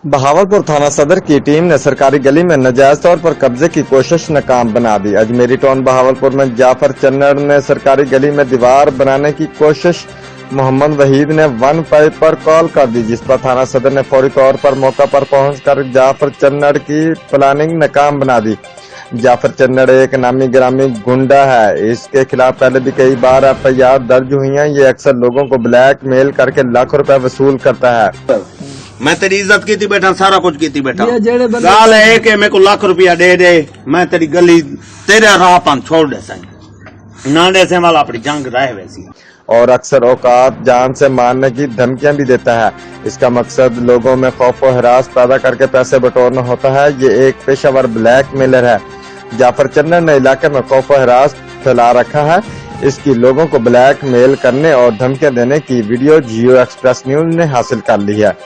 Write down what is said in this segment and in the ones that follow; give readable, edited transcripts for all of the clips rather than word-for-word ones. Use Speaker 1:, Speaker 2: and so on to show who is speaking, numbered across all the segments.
Speaker 1: बहावलपुर थाना सदर की टीम ने सरकारी गली में नाजायज तौर पर कब्जे की कोशिश नाकाम बना दी। अजमेरी टाउन बहावलपुर में जाफर चन्नड़ ने सरकारी गली में दीवार बनाने की कोशिश मोहम्मद वहीद ने 1 पाइप पर कॉल कर दी, जिस पर थाना सदर ने फौरी तौर पर मौका पर पहुंचकर जाफर चन्नड़ की प्लानिंग नाकाम बना दी। जाफर चन्नड़ एक नामी ग्रामी गुंडा है। इसके खिलाफ पहले भी कई बार एफआईआर दर्ज हुई है। ये अक्सर लोगों को ब्लैक मेल करके लाखों रुपए वसूल करता है।
Speaker 2: मैं तेरी इज्जत की बैठा, सारा कुछ की बैठा। गाल है कि मेरे को लाख रुपया दे दे, मैं तेरी गली तेरे राह पर छोड़ दे सही ना दे से वाला अपनी जंग रहे वैसी।
Speaker 1: और अक्सर औकात जान से मारने की धमकियां भी देता है। इसका मकसद लोगों में खौफ व हरास पैदा करके पैसे बटोरना होता है। ये एक पेशावर ब्लैक मेलर है। जाफर चन्नड़ ने इलाके में खौफ व हरास फैला रखा है। इसकी लोगों को ब्लैक मेल करने और धमकियां देने की वीडियो जियो एक्सप्रेस न्यूज ने हासिल कर ली है।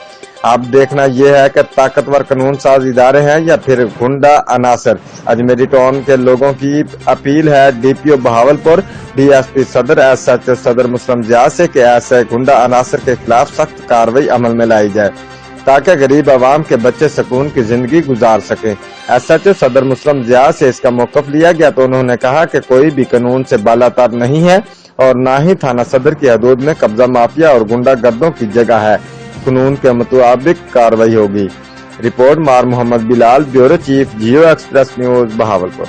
Speaker 1: अब देखना यह है कि ताकतवर कानून साज इदारे हैं या फिर गुंडा अनासर। अजमेरी टाउन के लोगों की अपील है डीपीओ बहावलपुर, डीएसपी सदर, एसएचओ सदर मुस्लिम जियाद से कि ऐसे गुंडा अनासर के खिलाफ सख्त कार्रवाई अमल में लाई जाए ताकि गरीब आवाम के बच्चे सुकून की जिंदगी गुजार सकें। एसएचओ सदर मुस्लिम जियाद से इसका मौक़िफ़ लिया गया तो उन्होंने कहा कि कोई भी कानून से बालातर नहीं है और न ही थाना सदर की हदूद में कब्जा माफिया और गुंडा गर्दों की जगह है। कानून के मुताबिक कार्रवाई होगी। रिपोर्ट मार मोहम्मद बिलाल, ब्यूरो चीफ, जियो एक्सप्रेस न्यूज, बहावलपुर।